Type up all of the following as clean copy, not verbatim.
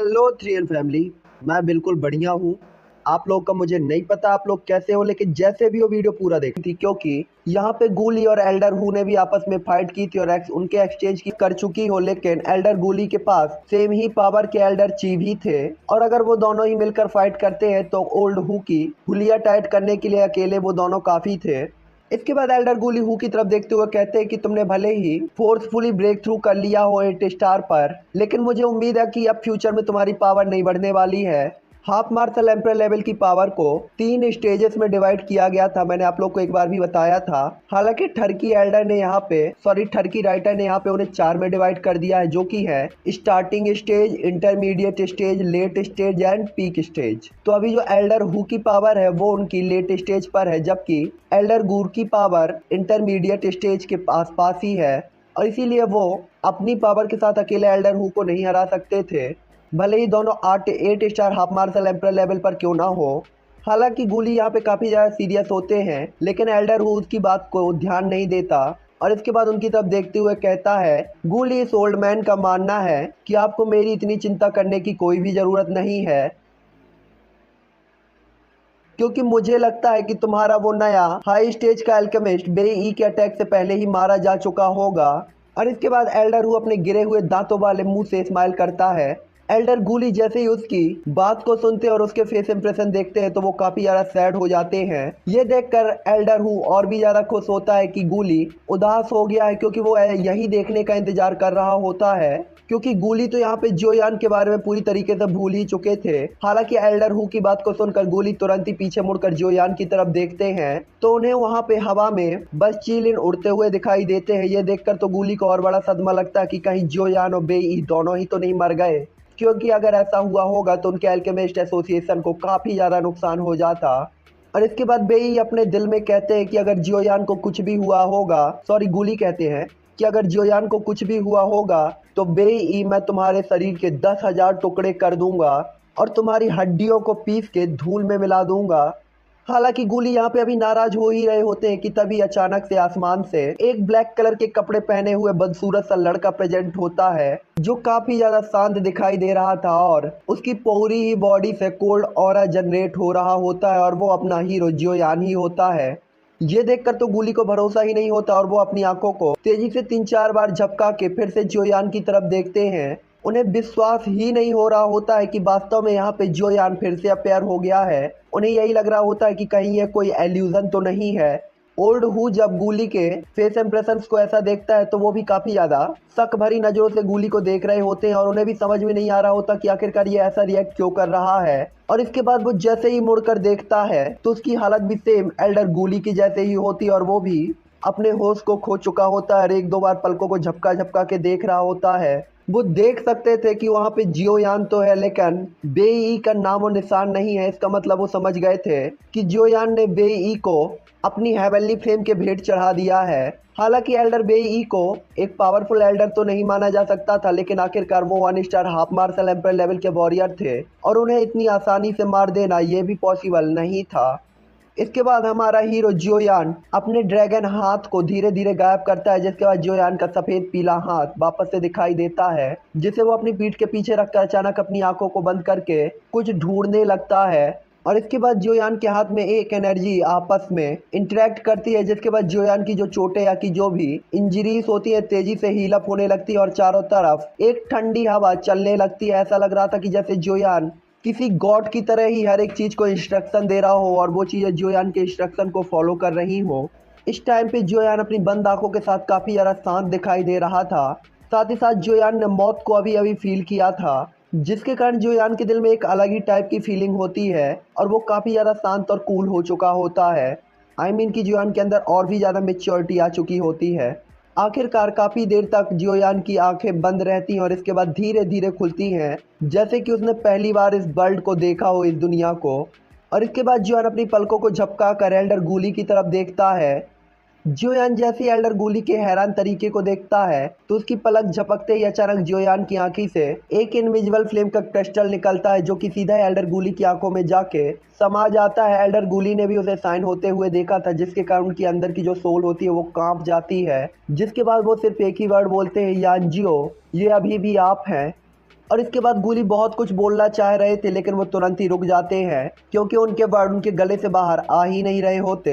Hello three N family. मैं बिल्कुल बढ़िया हूँ। आप लोग का मुझे नहीं पता आप लोग कैसे हो, लेकिन जैसे भी हो वीडियो पूरा देखी थी, क्योंकि यहाँ पे गूली और एल्डर हु ने भी आपस में फाइट की थी और उनके एक्सचेंज की कर चुकी हो। लेकिन एल्डर गूली के पास सेम ही पावर के एल्डर चीव ही थे, और अगर वो दोनों ही मिलकर फाइट करते हैं तो ओल्ड हु की हुलिया टाइट करने के लिए अकेले वो दोनों काफी थे। इसके बाद एल्डर गूली हु की तरफ देखते हुए कहते हैं कि तुमने भले ही फोर्सफुली ब्रेक थ्रू कर लिया हो 8 स्टार पर, लेकिन मुझे उम्मीद है कि अब फ्यूचर में तुम्हारी पावर नहीं बढ़ने वाली है। हाफ मार्शल एम्पर लेवल की पावर को 3 स्टेजेस में डिवाइड किया गया था, मैंने आप लोग को एक बार भी बताया था। हालांकि ठरकी एल्डर ने यहाँ पे ठरकी राइटर ने यहाँ पे उन्हें 4 में डिवाइड कर दिया है, जो कि है starting stage, intermediate stage, late stage and peak stage. तो अभी जो एल्डर हु की पावर है वो उनकी लेट स्टेज पर है, जबकि एल्डर गूर की पावर इंटरमीडिएट स्टेज के आसपास ही है, और इसीलिए वो अपनी पावर के साथ अकेले एल्डर हु को नहीं हरा सकते थे, भले ही दोनों 8 star half martial emperor level पर क्यों ना हो। हालांकि गूली यहाँ पे काफ़ी ज़्यादा सीरियस होते हैं, लेकिन एल्डर हु उसकी बात को ध्यान नहीं देता, और इसके बाद उनकी तरफ देखते हुए कहता है, गूली इस ओल्ड मैन का मानना है कि आपको मेरी इतनी चिंता करने की कोई भी ज़रूरत नहीं है, क्योंकि मुझे लगता है कि तुम्हारा वो नया हाई स्टेज का अल्केमिस्ट बेई के अटैक से पहले ही मारा जा चुका होगा। और इसके बाद एल्डर हु अपने गिरे हुए दांतों वाले मुंह से स्माइल करता है। एल्डर गूली जैसे ही उसकी बात को सुनते और उसके फेस इंप्रेशन देखते हैं तो वो काफी ज्यादा सैड हो जाते हैं। ये देखकर एल्डर हु और भी ज्यादा खुश होता है कि गूली उदास हो गया है, क्योंकि वो यही देखने का इंतजार कर रहा होता है, क्योंकि गूली तो यहाँ पे जोयान के बारे में पूरी तरीके से भूल ही चुके थे। हालांकि एल्डर हु की बात को सुनकर गूली तुरंत ही पीछे मुड़कर जोयान की तरफ देखते हैं तो उन्हें वहाँ पे हवा में बस चीलिन उड़ते हुए दिखाई देते हैं। ये देखकर तो गूली को और बड़ा सदमा लगता है कि कहीं जोयान और बेई दोनों ही तो नहीं मर गए, क्योंकि अगर ऐसा हुआ होगा तो उनके अल्केमिस्ट एसोसिएशन को काफी ज्यादा नुकसान हो जाता। और इसके बाद बेई अपने दिल में कहते हैं कि अगर जियोयान को कुछ भी हुआ होगा, गूली कहते हैं कि अगर जियोयान को कुछ भी हुआ होगा तो बेई मैं तुम्हारे शरीर के 10,000 टुकड़े कर दूंगा और तुम्हारी हड्डियों को पीस के धूल में मिला दूंगा। हालांकि गूली यहाँ पे अभी नाराज हो ही रहे होते हैं कि तभी अचानक से आसमान से एक ब्लैक कलर के कपड़े पहने हुए बदसूरत सा लड़का प्रेजेंट होता है, जो काफी ज्यादा शांत दिखाई दे रहा था, और उसकी पूरी ही बॉडी से कोल्ड ऑरा जनरेट हो रहा होता है, और वो अपना हीरो जियोयान ही होता है। ये देखकर तो गूली को भरोसा ही नहीं होता और वो अपनी आंखों को तेजी से 3-4 बार झपका के फिर से जियोयान की तरफ देखते हैं। उन्हें विश्वास ही नहीं हो रहा होता है कि वास्तव में यहाँ पे जियोयान फिर से अपेयर हो गया है। उन्हें यही लग रहा होता है कि कहीं ये कोई एल्यूजन तो नहीं है। ओल्ड हु जब गूली के फेस इंप्रेशंस को ऐसा देखता है तो वो भी काफी ज्यादा शक भरी नजरों से गूली को देख रहे होते हैं, और उन्हें भी समझ में नहीं आ रहा होता कि आखिरकार ये ऐसा रिएक्ट क्यों कर रहा है। और इसके बाद वो जैसे ही मुड़कर देखता है तो उसकी हालत भी सेम एल्डर गूली की जैसे ही होती है, और वो भी अपने होश को खो चुका होता है, एक दो बार पलकों को झपका झपका के देख रहा होता है। वो देख सकते थे कि वहाँ पे जियोयान तो है, लेकिन बेई का नामो निशान नहीं है। इसका मतलब वो समझ गए थे कि जियोयान ने बेई को अपनी हेवनली फ्लेम के भेंट चढ़ा दिया है। हालांकि एल्डर बेई को एक पावरफुल एल्डर तो नहीं माना जा सकता था, लेकिन आखिरकार वो 1 star half martial emperor level के वॉरियर थे, और उन्हें इतनी आसानी से मार देना ये भी पॉसिबल नहीं था। इसके बाद हमारा हीरो जियोयान अपने ड्रैगन हाथ को धीरे धीरे गायब करता है, जिसके बाद जियोयान का सफेद पीला हाथ वापस से दिखाई देता है, जिसे वो अपनी पीठ के पीछे रखकर अचानक अपनी आंखों को बंद करके कुछ ढूंढने लगता है। और इसके बाद जियोयान के हाथ में एक एनर्जी आपस में इंटरेक्ट करती है, जिसके बाद जियोयान की जो चोटें या की जो भी इंजरीज होती है तेजी से हील अप होने लगती है, और चारों तरफ एक ठंडी हवा चलने लगती है। ऐसा लग रहा था कि जैसे जियोयान किसी गॉड की तरह ही हर एक चीज को इंस्ट्रक्शन दे रहा हो, और वो चीजें जियोयान के इंस्ट्रक्शन को फॉलो कर रही हो। इस टाइम पे जियोयान अपनी बंद आंखों के साथ काफी ज्यादा शांत दिखाई दे रहा था। साथ ही साथ जियोयान ने मौत को अभी अभी फील किया था, जिसके कारण जियोयान के दिल में एक अलग ही टाइप की फीलिंग होती है, और वो काफी ज्यादा शांत और कूल हो चुका होता है। कि जियोयान के अंदर और भी ज्यादा मेच्योरिटी आ चुकी होती है। आखिरकार काफी देर तक जियोयान की आंखें बंद रहती हैं और इसके बाद धीरे धीरे खुलती हैं, जैसे कि उसने पहली बार इस वर्ल्ड को देखा हो, इस दुनिया को। और इसके बाद जियोयान अपनी पलकों को झपका कर एल्डर गूली की तरफ देखता है। जियोयान जैसे ही एल्डर गूली के हैरान तरीके को देखता है तो उसकी पलक झपकते ही अचानक जियोयान की आंखी से एक इनविजिबल फ्लेम का क्रिस्टल निकलता है, जो कि सीधा एल्डर गूली की आंखों में जाके समा जाता है। एल्डर गूली ने भी उसे साइन होते हुए देखा था, जिसके कारण उनकी अंदर की जो सोल होती है वो कांप जाती है। जिसके बाद वो सिर्फ एक ही वर्ड बोलते हैं, यानजियो, ये अभी भी आप हैं। और इसके बाद गुली बहुत कुछ बोलना चाह रहे थे लेकिन वो तुरंत ही रुक जाते हैं क्योंकि उनके वर्ड उनके गले से बाहर आ ही नहीं रहे होते।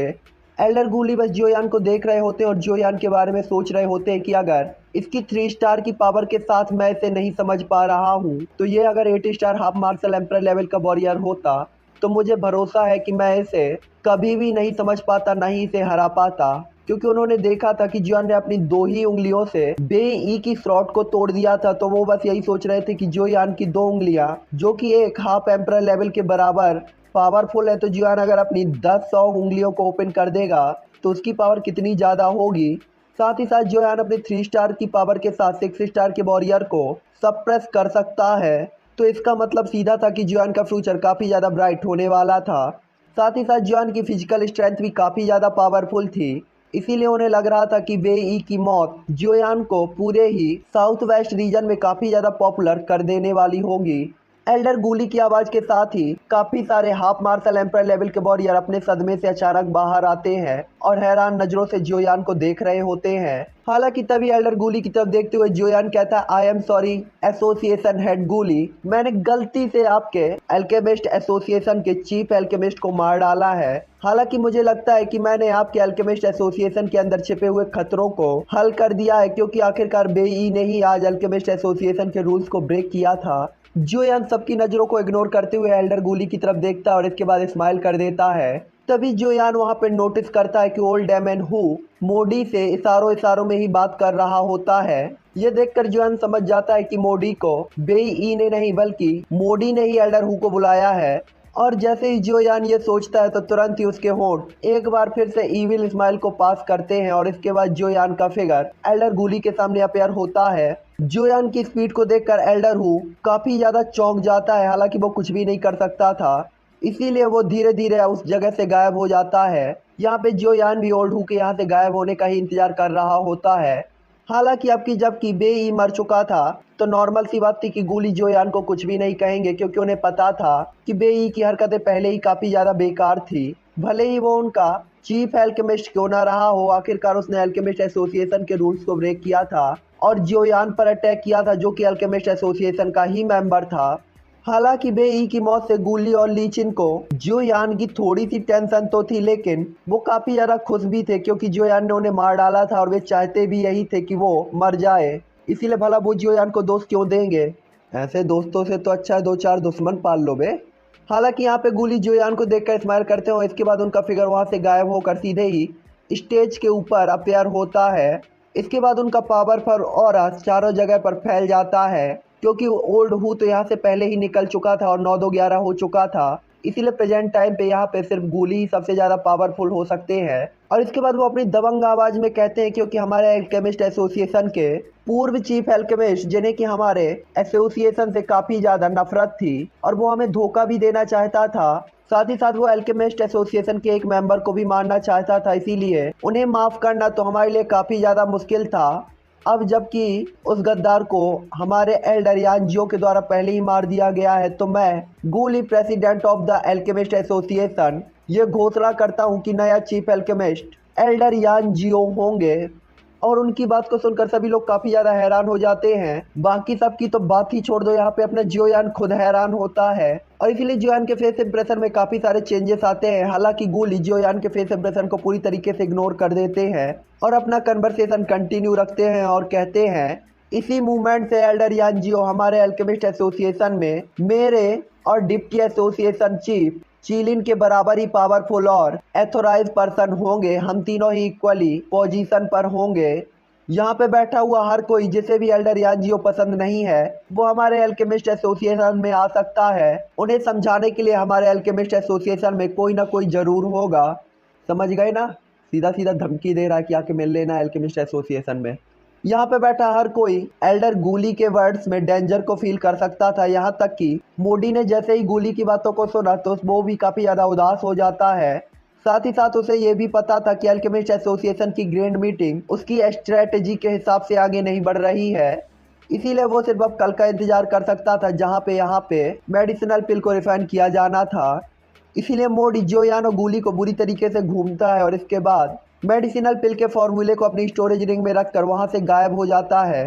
एल्डर गुली बस जोयान को देख रहे होते हैं और जोयान के बारे में सोच रहे होते हैं कि अगर इसकी 3 स्टार की पावर के साथ मैं इसे नहीं समझ पा रहा हूँ तो ये अगर 8 star half martial emperor level का वॉरियर होता तो मुझे भरोसा है कि मैं इसे कभी भी नहीं समझ पाता, नहीं इसे हरा पाता। क्योंकि उन्होंने देखा था कि जोयान ने अपनी 2 ही उंगलियों से बे-ई की स्लॉट को तोड़ दिया था, तो वो बस यही सोच रहे थे कि जोयान की 2 उंगलियां जो कि एक हाफ एम्पर लेवल के बराबर पावरफुल है, तो जोयान अगर अपनी 10-100 उंगलियों को ओपन कर देगा तो उसकी पावर कितनी ज़्यादा होगी। साथ ही साथ जोयान अपने 3 स्टार की पावर के साथ 6 स्टार के वॉरियर को सप्रेस कर सकता है। तो इसका मतलब सीधा था कि जोयान का फ्यूचर काफ़ी ज़्यादा ब्राइट होने वाला था। साथ ही साथ जोयान की फिजिकल स्ट्रेंथ भी काफ़ी ज़्यादा पावरफुल थी, इसीलिए उन्हें लग रहा था कि बे-ई की मौत जोयान को पूरे ही साउथ वेस्ट रीजन में काफ़ी ज़्यादा पॉपुलर कर देने वाली होगी। एल्डर गुली की आवाज़ के साथ ही काफ़ी सारे हाफ मार्शल एम्पर लेवल के वॉरियर अपने सदमे से अचानक बाहर आते हैं और हैरान नज़रों से जोयान को देख रहे होते हैं। हालांकि तभी एल्डर गुली की तरफ देखते हुए जोयान कहता है, I am sorry association head गुली, मैंने गलती से आपके अल्केमिस्ट एसोसिएशन के चीफ अल्केमिस्ट को मार डाला है। हालांकि मुझे लगता है कि मैंने आपके अल्केमिस्ट एसोसिएशन के अंदर छिपे हुए खतरों को हल कर दिया है, क्योंकि आखिरकार बे-ई ने ही आज अल्केमिस्ट एसोसिएशन के रूल्स को ब्रेक किया था। जोयान सबकी नज़रों को इग्नोर करते हुए एल्डर गुली की तरफ देखता है और इसके बाद स्माइल कर देता है। तभी जोयान वहाँ पे नोटिस करता है कि ओल्ड डैमन हु मोडी से इशारों में ही बात कर रहा होता है। ये देखकर जोयान समझ जाता है कि मोडी को बे-ई ने नहीं बल्कि मोडी ने ही एल्डर हु को बुलाया है। और जैसे ही जोयान ये सोचता है तो तुरंत ही उसके होंठ एक बार फिर से इविल स्माइल को पास करते हैं और इसके बाद जोयान का फिगर एल्डर गुली के सामने अपीयर होता है। जोयान की स्पीड को देखकर एल्डर हु काफ़ी ज़्यादा चौंक जाता है, हालांकि वो कुछ भी नहीं कर सकता था, इसीलिए वो धीरे धीरे उस जगह से गायब हो जाता है। यहाँ पे जोयान भी ओल्ड हु के यहाँ से गायब होने का ही इंतजार कर रहा होता है। हालांकि अब की जबकि बे-ई मर चुका था तो नॉर्मल सी बात थी कि गुली जोयान को कुछ भी नहीं कहेंगे, क्योंकि उन्हें पता था कि बे-ई की हरकतें पहले ही काफ़ी ज़्यादा बेकार थी। भले ही वो उनका चीफ अल्केमिस्ट क्यों ना रहा हो, आखिरकार उसने अल्केमिस्ट एसोसिएशन के रूल्स को ब्रेक किया था और जोयान पर अटैक किया था, जो कि अल्केमिस्ट एसोसिएशन का ही मेंबर था। हालांकि बे-ई की मौत से गुली और लीचिन को जोयान की थोड़ी सी टेंशन तो थी, लेकिन वो काफ़ी ज़्यादा खुश भी थे क्योंकि जोयान ने उन्हें मार डाला था और वे चाहते भी यही थे कि वो मर जाए, इसीलिए भला वो जोयान को दोस्त क्यों देंगे। ऐसे दोस्तों से तो अच्छा है 2-4 दुश्मन पाल लो बे। हालांकि यहाँ पे गुली जोयान को देखकर स्माइल करते हो, इसके बाद उनका फिगर वहाँ से गायब होकर सीधे ही स्टेज के ऊपर अपीयर होता है। इसके बाद उनका पावरफुल ऑरा चारों जगह पर फैल जाता है, क्योंकि ओल्ड हु तो यहाँ से पहले ही निकल चुका था और 9-2-11 हो चुका था, इसीलिए प्रेजेंट टाइम पे यहाँ पे सिर्फ गुली ही सबसे ज़्यादा पावरफुल हो सकते हैं। और इसके बाद वो अपनी दबंग आवाज़ में कहते हैं, क्योंकि हमारे अल्केमिस्ट एसोसिएशन के पूर्व चीफ अल्केमिस्ट जिन्हें कि हमारे एसोसिएशन से काफ़ी ज़्यादा नफरत थी और वो हमें धोखा भी देना चाहता था, साथ ही साथ वो अल्केमिस्ट एसोसिएशन के एक मेंबर को भी मारना चाहता था, इसीलिए उन्हें माफ़ करना तो हमारे लिए काफ़ी ज़्यादा मुश्किल था। अब जबकि उस गद्दार को हमारे एल्डर यानजियो के द्वारा पहले ही मार दिया गया है, तो मैं गुली president of the alchemist association ये घोषणा करता हूँ कि नया चीफ अल्केमिस्ट एल्डर यानजियो होंगे। और उनकी बात को सुनकर सभी लोग काफ़ी ज़्यादा हैरान हो जाते हैं। बाकी सब की तो बात ही छोड़ दो, यहाँ पे अपना जोयान खुद हैरान होता है और इसीलिए जोयान के फेस इंप्रेशन में काफ़ी सारे चेंजेस आते हैं। हालांकि गुली जोयान के फेस इंप्रेशन को पूरी तरीके से इग्नोर कर देते हैं और अपना कन्वर्सेशन कंटिन्यू रखते हैं और कहते हैं, इसी मूवमेंट से एल्डर यानजियो हमारे अल्केमिस्ट एसोसिएशन में मेरे और डिप्टी एसोसिएशन चीफ चीलिन के बराबर ही पावरफुल और एथोराइज पर्सन होंगे। हम तीनों ही इक्वली पोजीशन पर होंगे। यहाँ पे बैठा हुआ हर कोई जिसे भी एल्डर यानजियो पसंद नहीं है वो हमारे अल्केमिस्ट एसोसिएशन में आ सकता है। उन्हें समझाने के लिए हमारे अल्केमिस्ट एसोसिएशन में कोई ना कोई ज़रूर होगा। समझ गए ना, सीधा सीधा धमकी दे रहा है कि आके मिल लेना अल्केमिस्ट एसोसिएशन में। यहाँ पे बैठा हर कोई एल्डर गुली के वर्ड्स में डेंजर को फील कर सकता था, यहाँ तक कि मोडी ने जैसे ही गुली की बातों को सुना तो वो भी काफ़ी ज़्यादा उदास हो जाता है। साथ ही साथ उसे ये भी पता था कि अल्केमिस्ट एसोसिएशन की ग्रैंड मीटिंग उसकी स्ट्रेटजी के हिसाब से आगे नहीं बढ़ रही है, इसीलिए वो सिर्फ अब कल का इंतजार कर सकता था जहाँ पे यहाँ पे मेडिसिनल पिल को रिफाइन किया जाना था। इसीलिए मोडी जोयान और गुली को बुरी तरीके से घूमता है और इसके बाद मेडिसिनल पिल के फॉर्मूले को अपनी स्टोरेज रिंग में रखकर वहां से गायब हो जाता है।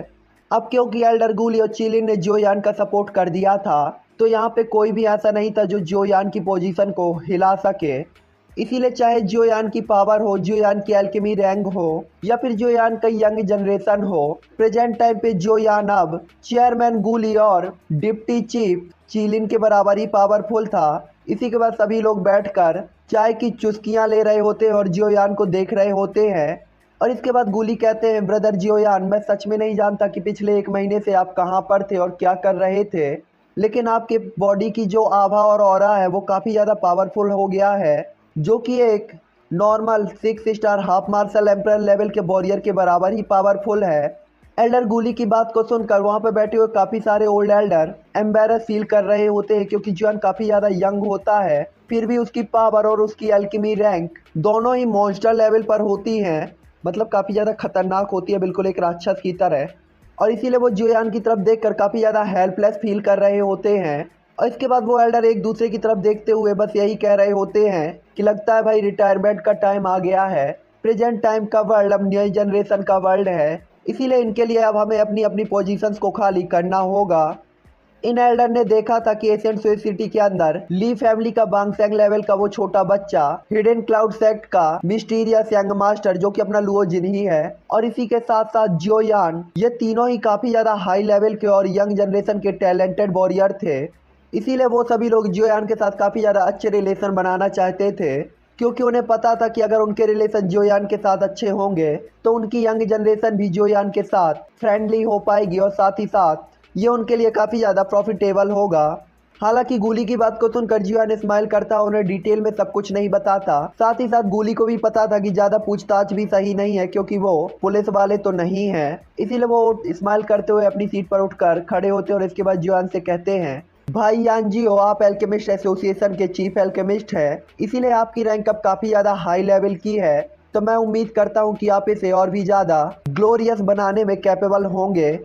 अब क्योंकि एल्डर गूली और चिलिन ने जोयान का सपोर्ट कर दिया था, तो यहाँ पे कोई भी ऐसा नहीं था जो जोयान की पोजीशन को हिला सके। इसीलिए चाहे जोयान की पावर हो, जोयान की एल्केमी रैंक हो, या फिर जोयान का यंग जनरेशन हो, प्रेजेंट टाइम पे जोयान अब चेयरमैन गूली और डिप्टी चीफ चिलिन के बराबर ही पावरफुल था। इसी के बाद सभी लोग बैठकर चाय की चुस्कियां ले रहे होते हैं और जोयान को देख रहे होते हैं। और इसके बाद गूली कहते हैं, ब्रदर जोयान, मैं सच में नहीं जानता कि पिछले 1 महीने से आप कहाँ पर थे और क्या कर रहे थे, लेकिन आपके बॉडी की जो आभा और ऑरा है वो काफ़ी ज़्यादा पावरफुल हो गया है, जो कि एक normal 6 star half martial emperor level के वॉरियर के बराबर ही पावरफुल है। एल्डर गूली की बात को सुनकर वहाँ पर बैठे हुए काफ़ी सारे ओल्ड एल्डर एम्बेरस फील कर रहे होते हैं, क्योंकि जोयान काफ़ी ज़्यादा यंग होता है, फिर भी उसकी पावर और उसकी एल्केमी रैंक दोनों ही मॉन्स्टर लेवल पर होती हैं। मतलब काफ़ी ज़्यादा खतरनाक होती है, बिल्कुल एक राक्षस की तरह। और इसीलिए वो जोयान की तरफ देखकर काफ़ी ज़्यादा हेल्पलेस फील कर रहे होते हैं। और इसके बाद वो एल्डर एक दूसरे की तरफ देखते हुए बस यही कह रहे होते हैं कि लगता है भाई रिटायरमेंट का टाइम आ गया है। प्रेजेंट टाइम का वर्ल्ड अब नई जनरेशन का वर्ल्ड है, इसीलिए इनके लिए अब हमें अपनी अपनी पोजीशंस को खाली करना होगा। इन एल्डर ने देखा था कि एशियन स्वेट सिटी के अंदर ली फैमिली का बांगसेंग लेवल का वो छोटा बच्चा, हिडन क्लाउड सेक्ट का मिस्टीरियस यंग मास्टर जो कि अपना लुओ जिन ही है, और इसी के साथ साथ जोयान, ये तीनों ही काफी ज्यादा हाई लेवल के और यंग जनरेशन के टैलेंटेड वॉरियर थे। इसीलिए वो सभी लोग जोयान के साथ काफी ज्यादा अच्छे रिलेशन बनाना चाहते थे, क्योंकि उन्हें पता था कि अगर उनके रिलेशन जोयान के साथ अच्छे होंगे तो उनकी यंग जनरेशन भी जोयान के साथ फ्रेंडली हो पाएगी और साथ ही साथ ये उनके लिए काफ़ी ज़्यादा प्रॉफिटेबल होगा। हालांकि गूली की बात को सुनकर जोयान स्माइल करता, उन्हें डिटेल में सब कुछ नहीं बताता। साथ ही साथ गूली को भी पता था कि ज़्यादा पूछताछ भी सही नहीं है, क्योंकि वो पुलिस वाले तो नहीं है। इसीलिए वो स्माइल करते हुए अपनी सीट पर उठकर खड़े होते हैं और इसके बाद जोयान से कहते हैं, भाई यानजियो, आप एल्केमिस्ट एसोसिएशन के चीफ एल्केमिस्ट है, इसीलिए आपकी रैंक अब काफ़ी ज़्यादा हाई लेवल की है, तो मैं उम्मीद करता हूँ कि आप इसे और भी ज़्यादा ग्लोरियस बनाने में कैपेबल होंगे।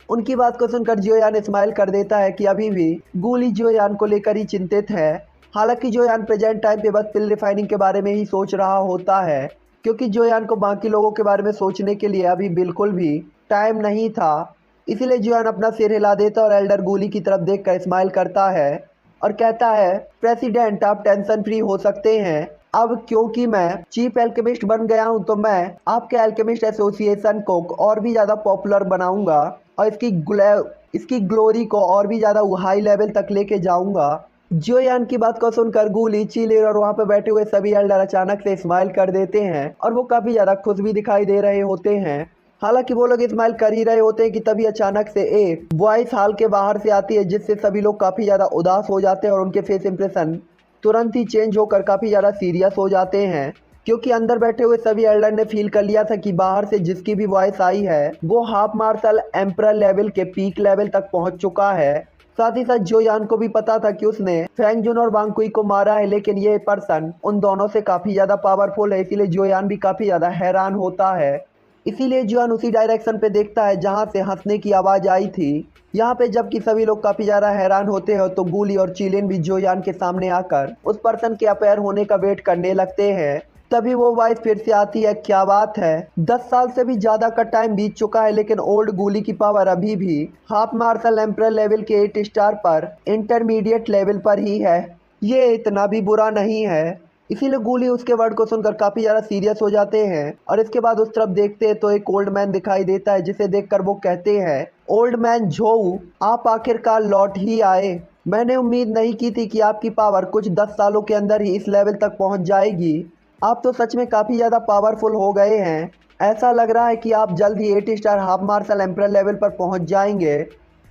उनकी बात को सुनकर जोयान स्माइल कर देता है कि अभी भी गूली जोयान को लेकर ही चिंतित है। हालांकि जोयान प्रेजेंट टाइम पे बस पिल रिफाइनिंग के बारे में ही सोच रहा होता है, क्योंकि जोयान को बाकी लोगों के बारे में सोचने के लिए अभी बिल्कुल भी टाइम नहीं था। इसीलिए जोयान अपना सिर हिला देता और एल्डर गूली की तरफ देखकर स्माइल करता है और कहता है, प्रेसिडेंट, आप टेंशन फ्री हो सकते हैं। अब क्योंकि मैं चीफ एल्केमिस्ट बन गया हूं, तो मैं आपके एल्केमिस्ट एसोसिएशन को और भी ज़्यादा पॉपुलर बनाऊंगा और इसकी ग्लोरी को और भी ज़्यादा हाई लेवल तक लेके जाऊंगा। जोयान की बात को सुनकर गूली, चिलिन और वहाँ पे बैठे हुए सभी एल्डर अचानक से स्माइल कर देते हैं और वो काफ़ी ज़्यादा खुश भी दिखाई दे रहे होते हैं। हालांकि वो लोग स्माइल कर ही रहे होते हैं कि तभी अचानक से एक वॉइस हाल के बाहर से आती है, जिससे सभी लोग काफ़ी ज़्यादा उदास हो जाते हैं और उनके फेस इंप्रेशन तुरंत ही चेंज होकर काफ़ी ज़्यादा सीरियस हो जाते हैं, क्योंकि अंदर बैठे हुए सभी एल्डर ने फील कर लिया था कि बाहर से जिसकी भी वॉइस आई है वो हाफ मार्शल एम्परर लेवल के पीक लेवल तक पहुंच चुका है। साथ ही साथ जोयान को भी पता था कि उसने फैंग जुन और वांगकुई को मारा है, लेकिन ये पर्सन उन दोनों से काफ़ी ज़्यादा पावरफुल है। इसीलिए जोयान भी काफ़ी ज़्यादा हैरान होता है। इसीलिए जोयान उसी डायरेक्शन पे देखता है जहाँ से हंसने की आवाज़ आई थी। यहाँ पे जबकि सभी लोग काफ़ी ज़्यादा हैरान होते हैं, तो गूली और चिलिन भी जोयान के सामने आकर उस पर्सन के अपेयर होने का वेट करने लगते हैं। तभी वो वॉइस फिर से आती है, क्या बात है, 10 साल से भी ज़्यादा का टाइम बीत चुका है, लेकिन ओल्ड गूली की पावर अभी भी हाफ मार्शल एम्परर लेवल के 8 स्टार पर इंटरमीडिएट लेवल पर ही है। ये इतना भी बुरा नहीं है। इसीलिए गूली उसके वर्ड को सुनकर काफ़ी ज़्यादा सीरियस हो जाते हैं और इसके बाद उस तरफ देखते हैं तो एक ओल्ड मैन दिखाई देता है, जिसे देखकर वो कहते हैं, ओल्ड मैन झोऊ, आप आखिरकार लौट ही आए। मैंने उम्मीद नहीं की थी कि आपकी पावर कुछ 10 सालों के अंदर ही इस लेवल तक पहुंच जाएगी। आप तो सच में काफ़ी ज़्यादा पावरफुल हो गए हैं। ऐसा लग रहा है कि आप जल्द ही 8 star half martial emperor level पर पहुंच जाएंगे।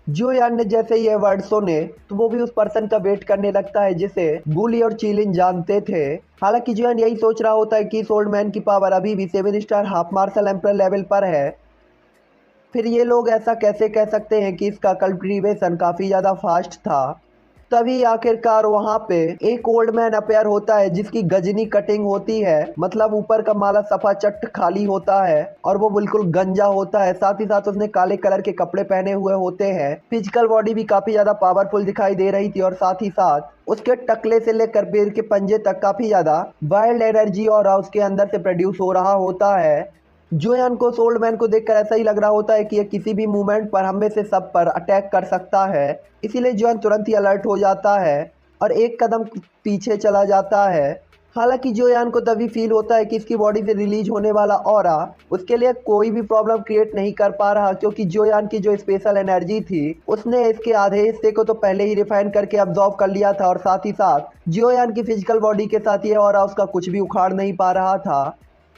जोयान ने जैसे ये वर्ड सुने तो वो भी उस पर्सन का वेट करने लगता है जिसे गूली और चिलिन जानते थे। हालांकि जोयान यही सोच रहा होता है कि इस ओल्ड मैन की पावर अभी भी 7 star half martial emperor level पर है। फिर ये लोग ऐसा कैसे कह सकते हैं कि इसका कल्टिवेशन काफ़ी ज़्यादा फास्ट था। तभी आखिरकार वहाँ पे एक ओल्ड मैन अपेयर होता है जिसकी गजनी कटिंग होती है, मतलब ऊपर का माला सफा चट खाली होता है और वो बिल्कुल गंजा होता है। साथ ही साथ उसने काले कलर के कपड़े पहने हुए होते हैं। फिजिकल बॉडी भी काफी ज्यादा पावरफुल दिखाई दे रही थी और साथ ही साथ उसके टकले से लेकर पैर के पंजे तक काफी ज्यादा वाइल्ड एनर्जी और उसके अंदर से प्रोड्यूस हो रहा होता है। जोयान को उस ओल्ड मैन को देखकर ऐसा ही लग रहा होता है कि ये किसी भी मूवमेंट पर हम में से सब पर अटैक कर सकता है। इसीलिए जोयान तुरंत ही अलर्ट हो जाता है और एक कदम पीछे चला जाता है। हालांकि जोयान को तभी फील होता है कि इसकी बॉडी से रिलीज होने वाला ऑरा उसके लिए कोई भी प्रॉब्लम क्रिएट नहीं कर पा रहा, क्योंकि जोयान की जो स्पेशल एनर्जी थी उसने इसके आधे हिस्से को तो पहले ही रिफाइन करके अब्जॉर्ब कर लिया था और साथ ही साथ जोयान की फिजिकल बॉडी के साथ ये ऑरा उसका कुछ भी उखाड़ नहीं पा रहा था।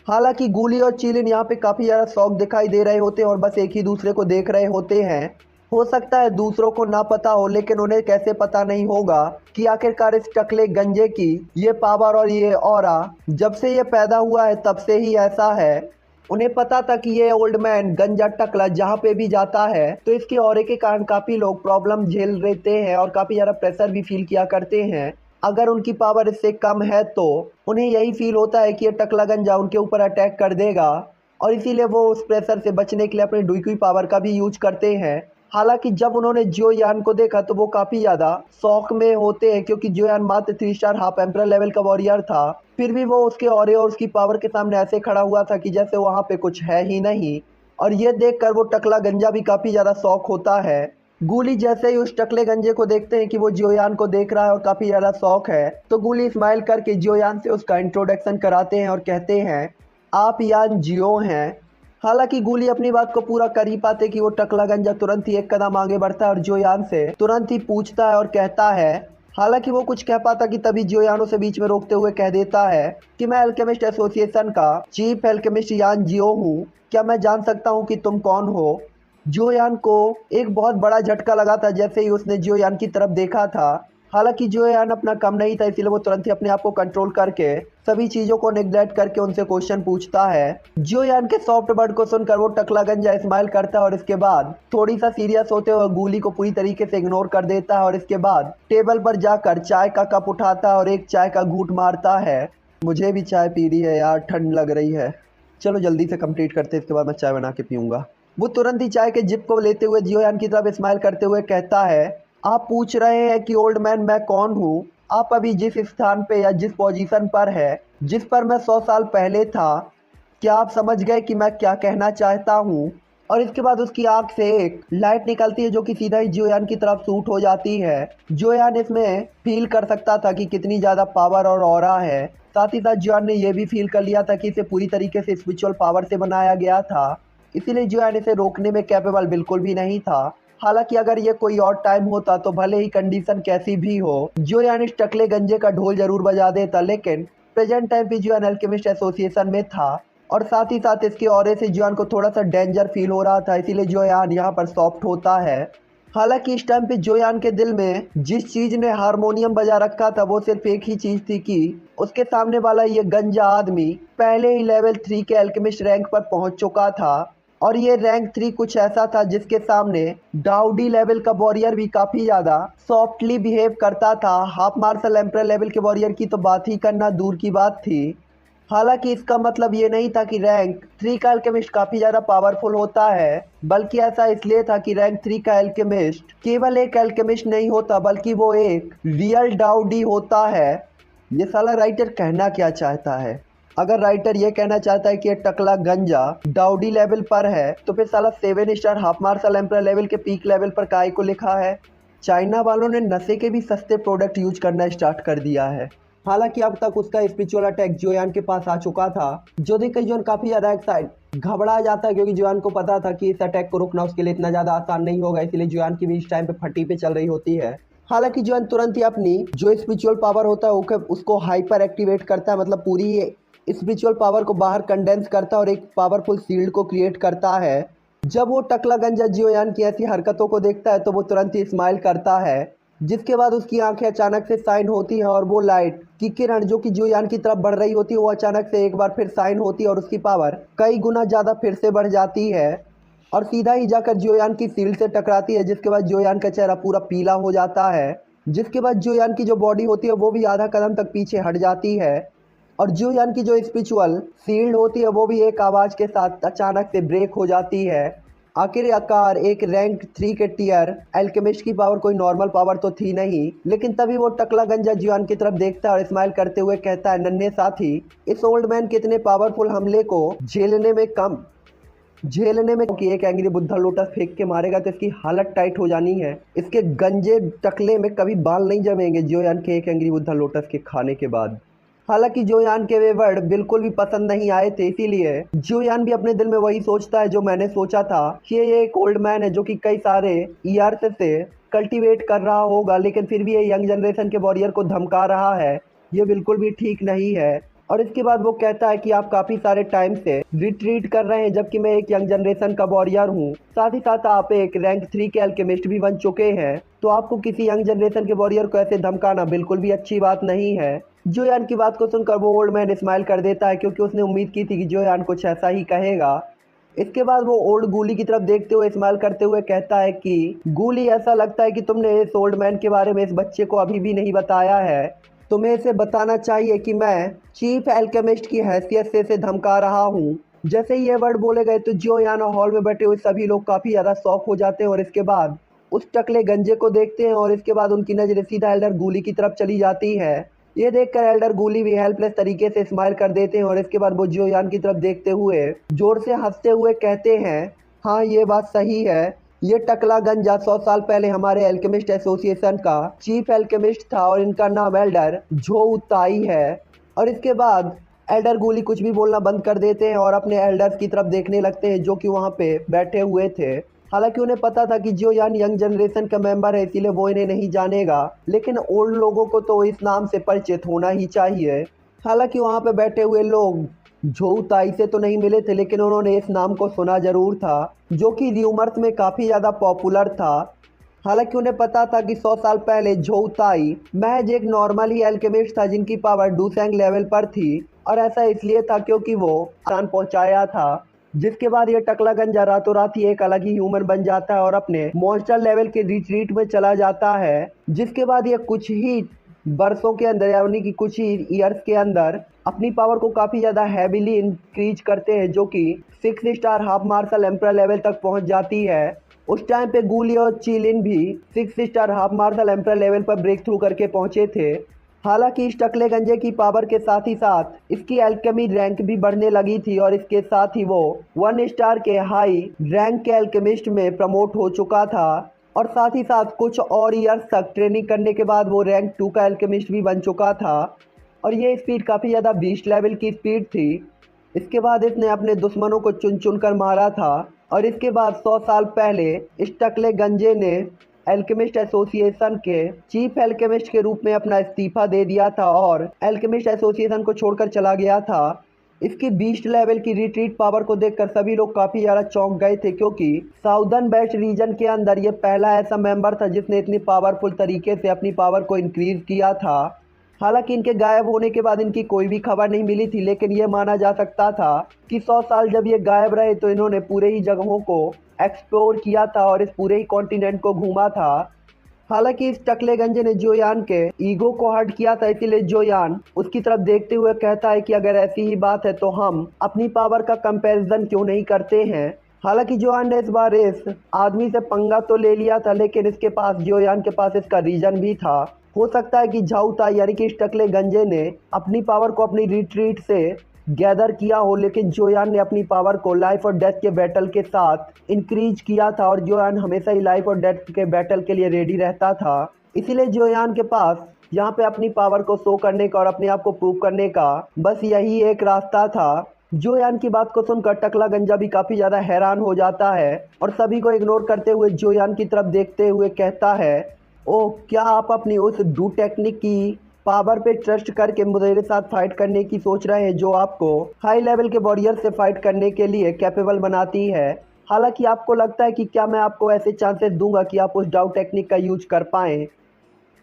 हालांकि गूली और चीलिन यहाँ पे काफ़ी ज़्यादा शौक दिखाई दे रहे होते हैं और बस एक ही दूसरे को देख रहे होते हैं। हो सकता है दूसरों को ना पता हो, लेकिन उन्हें कैसे पता नहीं होगा कि आखिरकार इस टकले गंजे की ये पावर और ये ऑरा जब से ये पैदा हुआ है तब से ही ऐसा है। उन्हें पता था कि ये ओल्ड मैन गंजा टकला जहाँ पे भी जाता है तो इसके ऑरे के कारण काफ़ी लोग प्रॉब्लम झेल लेते हैं और काफ़ी ज़्यादा प्रेशर भी फील किया करते हैं। अगर उनकी पावर इससे कम है तो उन्हें यही फील होता है कि ये टकला गंजा उनके ऊपर अटैक कर देगा और इसीलिए वो उस प्रेशर से बचने के लिए अपने डुईकुई पावर का भी यूज करते हैं। हालांकि जब उन्होंने जोयान को देखा तो वो काफ़ी ज़्यादा शौक में होते हैं, क्योंकि जोयान मात्र 3 स्टार हाफ एम्परर लेवल का वॉरियर था, फिर भी वो उसके ऑरे और उसकी पावर के सामने ऐसे खड़ा हुआ था कि जैसे वहाँ पे कुछ है ही नहीं। और ये देखकर वो टकला गंजा भी काफ़ी ज़्यादा शौक होता है। गूली जैसे ही उस टकले गंजे को देखते हैं कि वो जोयान को देख रहा है और काफ़ी ज़्यादा शौक है, तो गूली स्माइल करके जोयान से उसका इंट्रोडक्शन कराते हैं और कहते हैं आप यान जियो हैं। हालांकि गूली अपनी बात को पूरा कर ही पाते कि वो टकला गंजा तुरंत ही एक कदम आगे बढ़ता है और जोयान से तुरंत ही पूछता है और कहता है, हालांकि वो कुछ कह पाता कि तभी जोयान उसे बीच में रोकते हुए कह देता है कि मैं अल्केमिस्ट एसोसिएशन का चीफ अल्केमिस्ट यान जियो हूँ, क्या मैं जान सकता हूँ कि तुम कौन हो। जोयान को एक बहुत बड़ा झटका लगा था जैसे ही उसने जोयान की तरफ देखा था। हालांकि जोयान अपना कम नहीं था, इसीलिए वो तुरंत ही अपने आप को कंट्रोल करके सभी चीज़ों को नेग्लेक्ट करके उनसे क्वेश्चन पूछता है। जोयान के सॉफ्ट वर्ड को सुनकर वो टकला गंजा स्माइल करता है और इसके बाद थोड़ी सा सीरियस होते हुए गूली को पूरी तरीके से इग्नोर कर देता है और इसके बाद टेबल पर जाकर चाय का कप उठाता है और एक चाय का घूंट मारता है। मुझे भी चाय पी रही है यार, ठंड लग रही है, चलो जल्दी से कंप्लीट करते हैं, इसके बाद मैं चाय बना के पीऊँगा। वो तुरंत ही चाय के जिप को लेते हुए जोयान की तरफ स्माइल करते हुए कहता है, आप पूछ रहे हैं कि ओल्ड मैन मैं कौन हूँ। आप अभी जिस स्थान पे या जिस पोजीशन पर है जिस पर मैं 100 साल पहले था, क्या आप समझ गए कि मैं क्या कहना चाहता हूँ। और इसके बाद उसकी आंख से एक लाइट निकलती है जो कि सीधा ही जोयान की तरफ शूट हो जाती है। जोयान इसमें फील कर सकता था कि कितनी ज़्यादा पावर और ऑरा है। साथ ही साथ जोयान ने यह भी फील कर लिया था कि इसे पूरी तरीके से स्पिरिचुअल पावर से बनाया गया था, इसीलिए जोयान इसे रोकने में कैपेबल बिल्कुल भी नहीं था। हालांकि अगर ये कोई और टाइम होता तो भले ही कंडीशन कैसी भी हो जोयान इस टकले गंजे का ढोल जरूर बजा देता, लेकिन प्रेजेंट टाइम पे जोयान अल्केमिस्ट एसोसिएशन में था और साथ ही साथ इसके ऑरे से जोयान को थोड़ा सा डेंजर फील हो रहा था, इसीलिए जोयान यहाँ पर सॉफ्ट होता है। हालांकि इस टाइम पे जोयान के दिल में जिस चीज़ ने हारमोनियम बजा रखा था वो सिर्फ एक ही चीज़ थी कि उसके सामने वाला ये गंजा आदमी पहले ही लेवल 3 के अल्केमिस्ट रैंक पर पहुंच चुका था और ये रैंक 3 कुछ ऐसा था जिसके सामने डाउडी लेवल का वॉरियर भी काफ़ी ज़्यादा सॉफ्टली बिहेव करता था। हाफ मार्शल एम्परर लेवल के वॉरियर की तो बात ही करना दूर की बात थी। हालांकि इसका मतलब ये नहीं था कि रैंक 3 का अल्केमिस्ट काफ़ी ज़्यादा पावरफुल होता है, बल्कि ऐसा इसलिए था कि रैंक 3 का अल्केमिस्ट केवल एक अल्केमिस्ट नहीं होता बल्कि वो एक रियल डाउडी होता है। ये साला राइटर कहना क्या चाहता है। अगर राइटर ये कहना चाहता है कि ये टकला गंजा डाउडी लेवल पर है तो फिर साला 7 star half martial emperor level के पीक लेवल पर काहे को लिखा है। चाइना वालों ने नशे के भी सस्ते प्रोडक्ट यूज करना स्टार्ट कर दिया है। हालांकि अब तक उसका स्पिरिचुअल अटैक जोयान के पास आ चुका था, जो देखकर जोयान काफ़ी ज़्यादा एक्साइट घबरा जाता है, क्योंकि जोयान को पता था कि इस अटैक को रोकना उसके लिए इतना ज़्यादा आसान नहीं होगा, इसलिए जोयान की भी इस टाइम पे फटी पे चल रही होती है। हालांकि जोयान तुरंत ही अपनी जो स्पिरिचुअल पावर होता है उसको हाइपर एक्टिवेट करता है, मतलब पूरी स्पिरिचुअल पावर को बाहर कंडेंस करता है और एक पावरफुल शील्ड को क्रिएट करता है। जब वो टकला गंजा जोयान की ऐसी हरकतों को देखता है तो वो तुरंत ही स्माइल करता है, जिसके बाद उसकी आंखें अचानक से साइन होती हैं और वो लाइट की किरण जो कि जोयान की तरफ बढ़ रही होती है वो अचानक से एक बार फिर साइन होती है और उसकी पावर कई गुना ज़्यादा फिर से बढ़ जाती है और सीधा ही जाकर जोयान की शील्ड से टकराती है, जिसके बाद जोयान का चेहरा पूरा पीला हो जाता है। जिसके बाद जोयान की जो बॉडी होती है वो भी आधा कदम तक पीछे हट जाती है और जोयान की जो स्पिरिचुअल शील्ड होती है वो भी एक आवाज़ के साथ अचानक से ब्रेक हो जाती है। आखिरकार एक रैंक 3 के टियर एल्केमिस्ट की पावर कोई नॉर्मल पावर तो थी नहीं, लेकिन तभी वो टकला गंजा जियोन की तरफ देखता है और स्माइल करते हुए कहता है, नन्हे साथी, इस ओल्ड मैन के इतने पावरफुल हमले को झेलने में कि एक एंग्री बुद्धा लोटस फेंक के मारेगा तो इसकी हालत टाइट हो जानी है। इसके गंजे टकले में कभी बाल नहीं जमेंगे जियोयान के एक एंग्री बुद्धा लोटस के खाने के बाद। हालांकि जियोयान के वे वर्ड बिल्कुल भी पसंद नहीं आए थे, इसीलिए जियोयान भी अपने दिल में वही सोचता है जो मैंने सोचा था कि ये एक ओल्ड मैन है जो कि कई सारे ईयर्स से कल्टीवेट कर रहा होगा, लेकिन फिर भी ये यंग जनरेशन के वॉरियर को धमका रहा है। ये बिल्कुल भी ठीक नहीं है। और इसके बाद वो कहता है कि आप काफ़ी सारे टाइम से रिट्रीट कर रहे हैं जबकि मैं एक यंग जनरेशन का वॉरियर हूँ, साथ ही साथ आप एक रैंक 3 के अल्केमिस्ट भी बन चुके हैं, तो आपको किसी यंग जनरेशन के वॉरियर को ऐसे धमकाना बिल्कुल भी अच्छी बात नहीं है। जियोयान की बात को सुनकर वो ओल्ड मैन स्माइल कर देता है क्योंकि उसने उम्मीद की थी कि जियोयान कुछ ऐसा ही कहेगा। इसके बाद वो ओल्ड गूली की तरफ देखते हुए स्माइल करते हुए कहता है कि गूली, ऐसा लगता है कि तुमने इस ओल्ड मैन के बारे में इस बच्चे को अभी भी नहीं बताया है। तुम्हें इसे बताना चाहिए कि मैं चीफ एल्केमिस्ट की हैसियत से इसे धमका रहा हूँ। जैसे ही ये वर्ड बोले गए तो जियोयान और हॉल में बैठे हुए सभी लोग काफ़ी ज़्यादा शॉक हो जाते हैं और इसके बाद उस टकले गंजे को देखते हैं और इसके बाद उनकी नज़र सीधा एल्डर गूली की तरफ चली जाती है। ये देखकर एल्डर गूली भी हेल्पलेस तरीके से स्माइल कर देते हैं और इसके बाद वो जियोयान की तरफ देखते हुए जोर से हंसते हुए कहते हैं, हाँ ये बात सही है, ये टकला गंजा 100 साल पहले हमारे एल्केमिस्ट एसोसिएशन का चीफ एल्केमिस्ट था और इनका नाम एल्डर झोउ ताई है। और इसके बाद एल्डर गूली कुछ भी बोलना बंद कर देते हैं और अपने एल्डर्स की तरफ देखने लगते हैं जो कि वहाँ पे बैठे हुए थे। हालांकि उन्हें पता था कि जियोयान यंग जनरेशन का मेंबर है, इसीलिए वो इन्हें नहीं जानेगा, लेकिन ओल्ड लोगों को तो इस नाम से परिचित होना ही चाहिए। हालांकि वहाँ पे बैठे हुए लोग झोउ ताई से तो नहीं मिले थे, लेकिन उन्होंने इस नाम को सुना जरूर था जो कि र्यूमर्स में काफ़ी ज़्यादा पॉपुलर था। हालांकि उन्हें पता था कि 100 साल पहले झोउ ताई महज एक नॉर्मल ही एल्केमिस्ट था जिनकी पावर डूसेंग लेवल पर थी, और ऐसा इसलिए था क्योंकि वो नुकसान पहुंचाया था। जिसके बाद ये टकला गंजा रातों रात ही एक अलग ही ह्यूमन बन जाता है और अपने मॉन्स्टर लेवल के रिट्रीट में चला जाता है। जिसके बाद ये कुछ ही वर्षों के अंदर यानी कि कुछ ही ईयर्स के अंदर अपनी पावर को काफ़ी ज़्यादा हैवीली इंक्रीज करते हैं जो कि 6 star half martial emperor level तक पहुंच जाती है। उस टाइम पे गूली और चिलिन भी 6 star half martial emperor level पर ब्रेक थ्रू करके पहुंचे थे। हालांकि इस टकले गंजे की पावर के साथ ही साथ इसकी एल्केमी रैंक भी बढ़ने लगी थी और इसके साथ ही वो 1 स्टार के हाई रैंक के एल्केमिस्ट में प्रमोट हो चुका था, और साथ ही साथ कुछ और ईयर्स तक ट्रेनिंग करने के बाद वो रैंक 2 का एल्केमिस्ट भी बन चुका था। और ये स्पीड काफ़ी ज़्यादा बीस्ट लेवल की स्पीड थी। इसके बाद इसने अपने दुश्मनों को चुन चुन कर मारा था और इसके बाद 100 साल पहले इस टकले गंजे ने एल्केमिस्ट एसोसिएशन के चीफ एल्केमिस्ट के रूप में अपना इस्तीफा दे दिया था और एल्केमिस्ट एसोसिएशन को छोड़कर चला गया था। इसकी बीस्ट लेवल की रिट्रीट पावर को देखकर सभी लोग काफ़ी ज़्यादा चौंक गए थे क्योंकि साउदर्न वेस्ट रीजन के अंदर ये पहला ऐसा मेंबर था जिसने इतनी पावरफुल तरीके से अपनी पावर को इंक्रीज़ किया था। हालांकि इनके गायब होने के बाद इनकी कोई भी खबर नहीं मिली थी, लेकिन ये माना जा सकता था कि 100 साल जब ये गायब रहे तो इन्होंने पूरे ही जगहों को एक्सप्लोर किया था और इस पूरे ही कॉन्टिनेंट को घूमा था। हालांकि इस टकले गंजे ने जियोयान के ईगो को हर्ट किया था, इसीलिए जियोयान उसकी तरफ देखते हुए कहता है कि अगर ऐसी ही बात है तो हम अपनी पावर का कंपैरिजन क्यों नहीं करते हैं। हालांकि जियोयान ने इस बार इस आदमी से पंगा तो ले लिया था, लेकिन इसके पास जियोयान के पास इसका रीजन भी था। हो सकता है कि झोउ ताई यानी कि इस टकले गंजे ने अपनी पावर को अपनी रिट्रीट से गैदर किया हो, लेकिन जियोयान ने अपनी पावर को लाइफ और डेथ के बैटल के साथ इंक्रीज किया था और जियोयान हमेशा ही लाइफ और डेथ के बैटल के लिए रेडी रहता था। इसीलिए जियोयान के पास यहाँ पे अपनी पावर को शो करने का और अपने आप को प्रूव करने का बस यही एक रास्ता था। जियोयान की बात को सुनकर टकला गंजा भी काफ़ी ज़्यादा हैरान हो जाता है और सभी को इग्नोर करते हुए जियोयान की तरफ देखते हुए कहता है, ओह, क्या आप अपनी उस डू टेक्निक की पावर पे ट्रस्ट करके मेरे साथ फाइट करने की सोच रहे हैं जो आपको हाई लेवल के वॉरियर से फाइट करने के लिए कैपेबल बनाती है। हालांकि आपको लगता है कि क्या मैं आपको ऐसे चांसेस दूंगा कि आप उस डाउ टेक्निक का यूज कर पाएँ,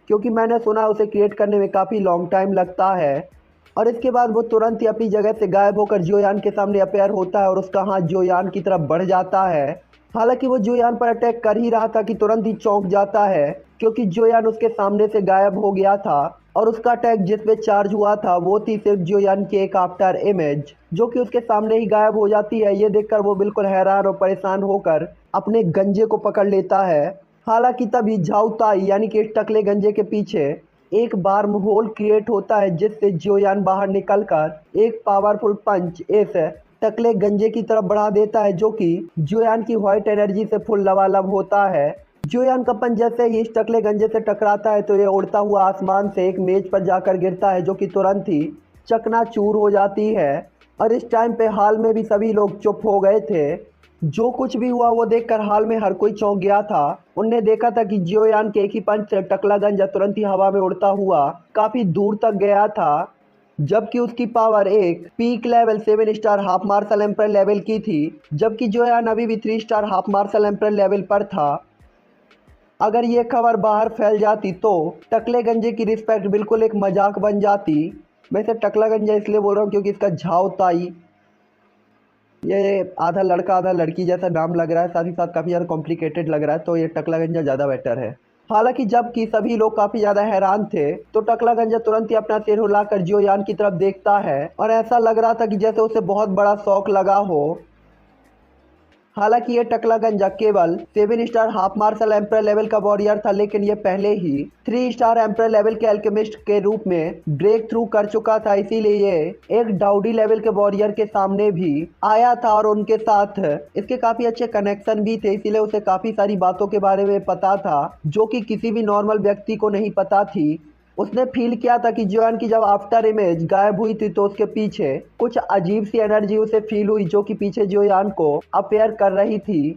क्योंकि मैंने सुना उसे क्रिएट करने में काफ़ी लॉन्ग टाइम लगता है। और इसके बाद वो तुरंत ही अपनी जगह से गायब होकर जियोयान के सामने अपेयर होता है और उसका हाथ जियोयान की तरफ बढ़ जाता है। हालांकि वो जियोयान पर अटैक कर ही रहा था कि तुरंत ही चौंक जाता है क्योंकि जियोयान उसके सामने से गायब हो गया था और उसका अटैक जिस पे चार्ज हुआ था वो थी सिर्फ जियोयान की एक आफ्टर इमेज जो कि उसके सामने ही गायब हो जाती है। ये देखकर वो बिल्कुल हैरान और परेशान होकर अपने गंजे को पकड़ लेता है। हालांकि तभी झाऊ ताई यानी कि इस टकले गंजे के पीछे एक वार्म होल क्रिएट होता है, जिससे जियोयान बाहर निकलकर एक पावरफुल पंच इस टकले गंजे की तरफ बढ़ा देता है, जो कि जियोयान की व्हाइट एनर्जी से फुल लबालब होता है। जियोयान का पंच जैसे ही इस टकले गंजे से टकराता है तो ये उड़ता हुआ आसमान से एक मेज पर जाकर गिरता है, जो कि तुरंत ही चकनाचूर हो जाती है। और इस टाइम पे हाल में भी सभी लोग चुप हो गए थे। जो कुछ भी हुआ वो देखकर हाल में हर कोई चौंक गया था। उनने देखा था कि जियोयान के एक ही पंच से टकला गंजा तुरंत ही हवा में उड़ता हुआ काफी दूर तक गया था, जबकि उसकी पावर एक peak level 7 star half martial emperor level की थी, जबकि जियोयान अभी भी 3 star half martial emperor level पर था। अगर ये खबर बाहर फैल जाती तो टकले गंजे की रिस्पेक्ट बिल्कुल एक मजाक बन जाती। मैं इसे टकला गंजा इसलिए बोल रहा हूँ क्योंकि इसका झाऊ ताई ये आधा लड़का आधा लड़की जैसा नाम लग रहा है, साथ ही साथ काफ़ी ज़्यादा कॉम्प्लिकेटेड लग रहा है, तो ये टकला गंजा ज़्यादा बेटर है। हालांकि जबकि सभी लोग काफ़ी ज़्यादा हैरान थे तो टकला गंजा तुरंत ही अपना सिर हिलाकर जियोयान की तरफ देखता है और ऐसा लग रहा था कि जैसे उसे बहुत बड़ा शौक लगा हो। हालांकि ये टकला गंजा केवल 7 star half martial emperor level का वॉरियर था, लेकिन ये पहले ही 3 स्टार एम्पर लेवल के अल्केमिस्ट के रूप में ब्रेक थ्रू कर चुका था। इसीलिए ये एक डाउडी लेवल के वॉरियर के सामने भी आया था और उनके साथ इसके काफी अच्छे कनेक्शन भी थे, इसीलिए उसे काफी सारी बातों के बारे में पता था जो कि किसी भी नॉर्मल व्यक्ति को नहीं पता थी। उसने फील किया था कि जियोयान की जब आफ्टर इमेज गायब हुई थी तो उसके पीछे कुछ अजीब सी एनर्जी उसे फील हुई, जो कि पीछे जियोयान को अपेयर कर रही थी।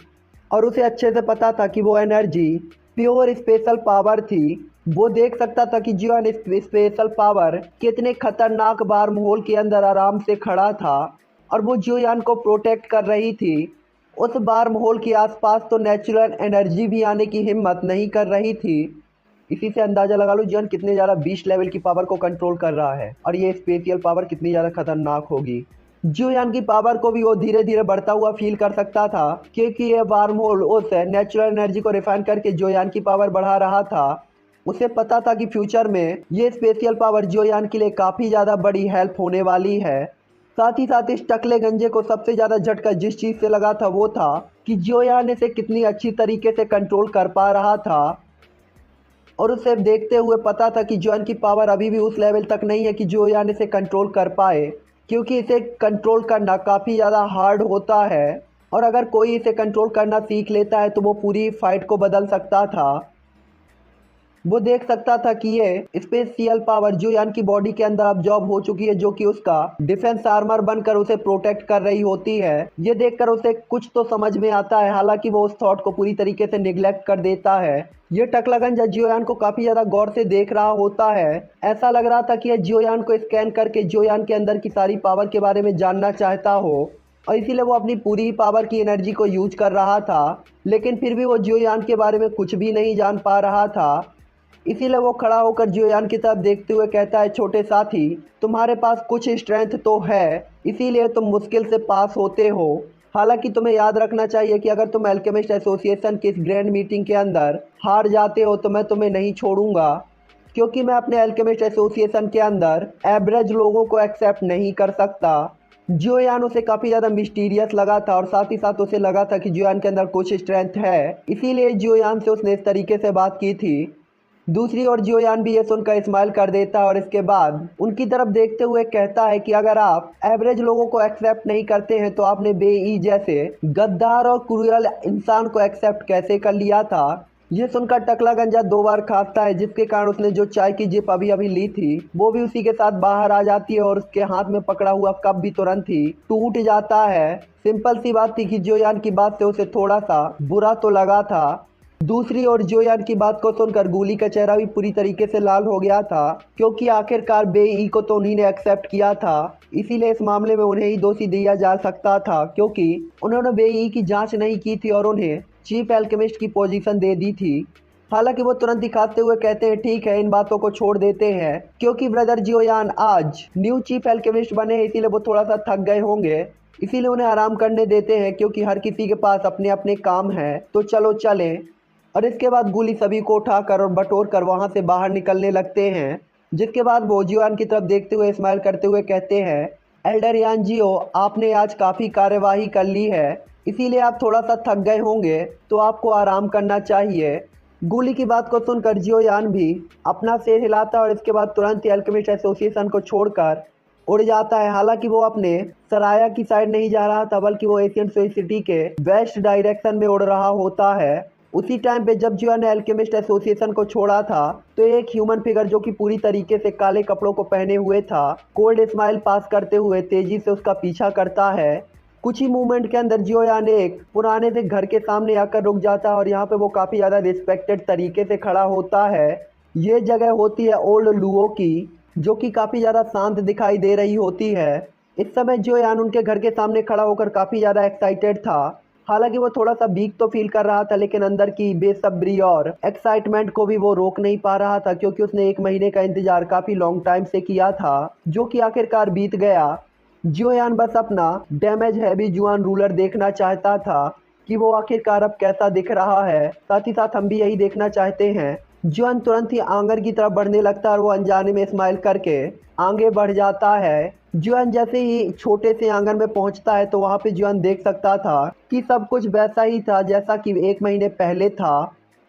और उसे अच्छे से पता था कि वो एनर्जी प्योर स्पेशल पावर थी। वो देख सकता था कि जियोयान स्पेशल पावर कितने खतरनाक वार्म होल के अंदर आराम से खड़ा था और वो जियोयान को प्रोटेक्ट कर रही थी। उस वार्म होल के आसपास तो नेचुरल एनर्जी भी आने की हिम्मत नहीं कर रही थी। इसी से अंदाजा लगा लो जियोयान कितने ज़्यादा 20 लेवल की पावर को कंट्रोल कर रहा है और ये स्पेशल पावर कितनी ज़्यादा खतरनाक होगी। जियोयान की पावर को भी वो धीरे धीरे बढ़ता हुआ फील कर सकता था, क्योंकि ये वार्म होल उस नेचुरल एनर्जी को रिफाइन करके जियोयान की पावर बढ़ा रहा था। उसे पता था कि फ्यूचर में ये स्पेशल पावर जियोयान के लिए काफ़ी ज़्यादा बड़ी हेल्प होने वाली है। साथ ही साथ इस टकले गंजे को सबसे ज़्यादा झटका जिस चीज़ से लगा था वो था कि जियोयान इसे कितनी अच्छी तरीके से कंट्रोल कर पा रहा था। और उसे देखते हुए पता था कि जियोयान की पावर अभी भी उस लेवल तक नहीं है कि जियोयान इसे कंट्रोल कर पाए, क्योंकि इसे कंट्रोल करना काफ़ी ज़्यादा हार्ड होता है और अगर कोई इसे कंट्रोल करना सीख लेता है तो वो पूरी फाइट को बदल सकता था। वो देख सकता था कि ये स्पेशल पावर जियोयान की बॉडी के अंदर अब्जॉर्ब हो चुकी है, जो कि उसका डिफेंस आर्मर बनकर उसे प्रोटेक्ट कर रही होती है। ये देखकर उसे कुछ तो समझ में आता है, हालांकि वो उस थॉट को पूरी तरीके से निग्लेक्ट कर देता है। ये टकला गंजा जियोयान को काफी ज्यादा गौर से देख रहा होता है। ऐसा लग रहा था कि यह जियोयान को स्कैन करके जियोयान के अंदर की सारी पावर के बारे में जानना चाहता हो और इसीलिए वो अपनी पूरी पावर की एनर्जी को यूज कर रहा था, लेकिन फिर भी वो जियोयान के बारे में कुछ भी नहीं जान पा रहा था। इसीलिए वो खड़ा होकर जियोयान की तरफ देखते हुए कहता है, छोटे साथी, तुम्हारे पास कुछ स्ट्रेंथ तो है, इसीलिए तुम मुश्किल से पास होते हो। हालांकि तुम्हें याद रखना चाहिए कि अगर तुम अल्केमिस्ट एसोसिएशन की इस ग्रैंड मीटिंग के अंदर हार जाते हो तो मैं तुम्हें नहीं छोड़ूंगा, क्योंकि मैं अपने अल्केमिस्ट एसोसिएशन के अंदर एवरेज लोगों को एक्सेप्ट नहीं कर सकता। जियोयान उसे काफ़ी ज़्यादा मिस्टीरियस लगा था और साथ ही साथ उसे लगा था कि जियोयान के अंदर कुछ स्ट्रेंथ है, इसीलिए जियोयान से उसने इस तरीके से बात की थी। दूसरी ओर जियोयान भी ये सुनकर स्माइल कर देता है और इसके बाद उनकी तरफ देखते हुए कहता है कि अगर आप एवरेज लोगों को एक्सेप्ट नहीं करते हैं तो आपने बेई जैसे गद्दार और क्रूरल इंसान को एक्सेप्ट कैसे कर लिया था। ये सुनकर टकला गंजा 2 बार खांसता है, जिसके कारण उसने जो चाय की जिप अभी अभी ली थी वो भी उसी के साथ बाहर आ जाती है और उसके हाथ में पकड़ा हुआ कप भी तुरंत ही टूट जाता है। सिंपल सी बात थी कि जियोयान की बात से उसे थोड़ा सा बुरा तो लगा था। दूसरी ओर जियोयान की बात को सुनकर गूली का चेहरा भी पूरी तरीके से लाल हो गया था, क्योंकि आखिरकार बेई को तो उन्हीं ने एक्सेप्ट किया था, इसीलिए इस मामले में उन्हें ही दोषी दिया जा सकता था, क्योंकि उन्होंने बेई की जांच नहीं की थी और उन्हें चीफ एल्केमिस्ट की पोजीशन दे दी थी। हालांकि वो तुरंत ही खाते हुए कहते हैं, ठीक है, इन बातों को छोड़ देते हैं, क्योंकि ब्रदर जियोयान आज न्यू चीफ एल्केमिस्ट बने हैं, इसीलिए वो थोड़ा सा थक गए होंगे, इसीलिए उन्हें आराम करने देते हैं, क्योंकि हर किसी के पास अपने अपने काम हैं, तो चलो चलें। और इसके बाद गूली सभी को उठाकर और बटोर कर वहाँ से बाहर निकलने लगते हैं, जिसके बाद वो जियोयान की तरफ देखते हुए स्माइल करते हुए कहते हैं, एल्डर यान जियो, आपने आज काफ़ी कार्यवाही कर ली है, इसीलिए आप थोड़ा सा थक गए होंगे तो आपको आराम करना चाहिए। गोली की बात को सुनकर जियोयान भी अपना सिर हिलाता है और इसके बाद तुरंत ही अल्केमिस्ट एसोसिएशन को छोड़कर उड़ जाता है। हालांकि वो अपने सराया की साइड नहीं जा रहा था बल्कि वो एशियन सिटी के वेस्ट डायरेक्शन में उड़ रहा होता है। उसी टाइम पे जब जियोयान ने अल्केमिस्ट एसोसिएशन को छोड़ा था तो एक ह्यूमन फिगर जो कि पूरी तरीके से काले कपड़ों को पहने हुए था, कोल्ड स्माइल पास करते हुए तेजी से उसका पीछा करता है। कुछ ही मूवमेंट के अंदर जियोयान एक पुराने से घर के सामने आकर रुक जाता है और यहाँ पे वो काफ़ी ज़्यादा रिस्पेक्टेड तरीके से खड़ा होता है। ये जगह होती है ओल्ड लुओ की, जो कि काफ़ी ज़्यादा शांत दिखाई दे रही होती है। इस समय जियोयान उनके घर के सामने खड़ा होकर काफ़ी ज़्यादा एक्साइटेड था। हालांकि वो थोड़ा सा वीक तो फील कर रहा था लेकिन अंदर की बेसब्री और एक्साइटमेंट को भी वो रोक नहीं पा रहा था, क्योंकि उसने 1 महीने का इंतजार काफ़ी लॉन्ग टाइम से किया था जो कि आखिरकार बीत गया। जियोयान बस अपना डैमेज हैवी जुआन रूलर देखना चाहता था कि वो आखिरकार अब कैसा दिख रहा है। साथ ही साथ हम भी यही देखना चाहते हैं। जुआन तुरंत ही आंगर की तरफ बढ़ने लगता है और वो अनजाने में स्माइल करके आगे बढ़ जाता है। जुआन जैसे ही छोटे से आंगन में पहुंचता है तो वहां पे जुआन देख सकता था कि सब कुछ वैसा ही था जैसा कि 1 महीने पहले था।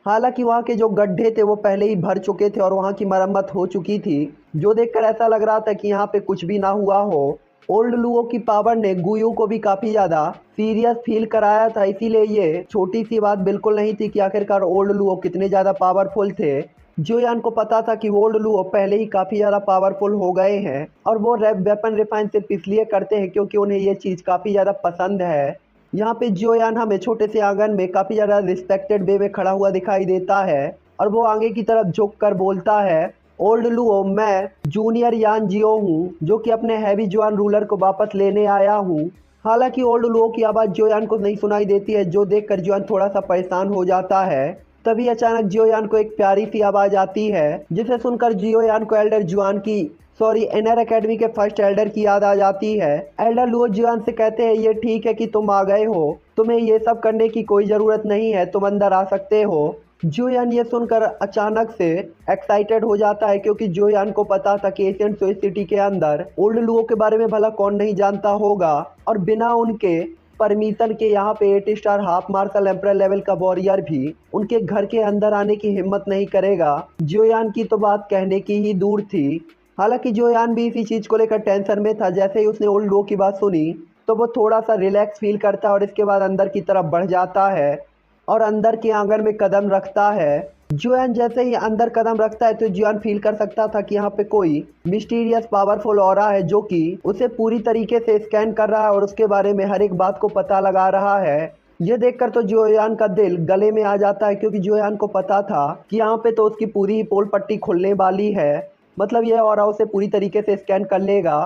हालांकि वहाँ के जो गड्ढे थे वो पहले ही भर चुके थे और वहाँ की मरम्मत हो चुकी थी, जो देखकर ऐसा लग रहा था कि यहाँ पे कुछ भी ना हुआ हो। ओल्ड लुओ की पावर ने गुयू को भी काफ़ी ज़्यादा सीरियस फील कराया था, इसीलिए ये छोटी सी बात बिल्कुल नहीं थी कि आखिरकार ओल्ड लुओ कितने ज़्यादा पावरफुल थे। जियोयान को पता था कि ओल्ड लुओ पहले ही काफ़ी ज़्यादा पावरफुल हो गए हैं और वो वेपन रिफाइन सिर्फ इसलिए करते हैं क्योंकि उन्हें ये चीज़ काफ़ी ज़्यादा पसंद है। यहाँ पे जियोयान हमें छोटे से आंगन में काफ़ी ज़्यादा रिस्पेक्टेड वे में खड़ा हुआ दिखाई देता है और वो आगे की तरफ झुक कर बोलता है, ओल्ड लुओ, मैं जूनियर यान जियो हूँ जो कि अपने हैवी जुआन रूलर को वापस लेने आया हूँ। हालांकि ओल्ड लुओ की आवाज़ जियोयान को नहीं सुनाई देती है, जो देखकर जियोयान थोड़ा सा परेशान हो जाता है। तभी अचानक जियोयान को एक प्यारी सी आवाज़ आती है जिसे सुनकर जियोयान को एल्डर जुआन की एनर एकेडमी के फर्स्ट एल्डर की याद आ जाती है। एल्डर लुओ जियोयान से कहते हैं, ये ठीक है कि तुम आ गए हो, तुम्हें ये सब करने की कोई ज़रूरत नहीं है, तुम अंदर आ सकते हो। जियोयान ये सुनकर अचानक से एक्साइटेड हो जाता है, क्योंकि जियोयान को पता था कि एशियन सिटी के अंदर ओल्ड लुओ के बारे में भला कौन नहीं जानता होगा और बिना उनके परमिशन के यहाँ पे 8 star half martial emperor level का वॉरियर भी उनके घर के अंदर आने की हिम्मत नहीं करेगा। जियोयान की तो बात कहने की ही दूर थी। हालांकि जियोयान भी इसी चीज़ को लेकर टेंशन में था। जैसे ही उसने ओल्ड लुओ की बात सुनी तो वो थोड़ा सा रिलैक्स फील करता है और इसके बाद अंदर की तरफ बढ़ जाता है और अंदर के आंगन में कदम रखता है। जियोयान जैसे ही अंदर कदम रखता है तो जियोयान फील कर सकता था कि यहाँ पे कोई मिस्टीरियस पावरफुल ऑरा है जो कि उसे पूरी तरीके से स्कैन कर रहा है और उसके बारे में हर एक बात को पता लगा रहा है। ये देखकर तो जियोयान का दिल गले में आ जाता है, क्योंकि जियोयान को पता था कि यहाँ पे तो उसकी पूरी पोल पट्टी खुलने वाली है, मतलब यह ऑरा उसे पूरी तरीके से स्कैन कर लेगा।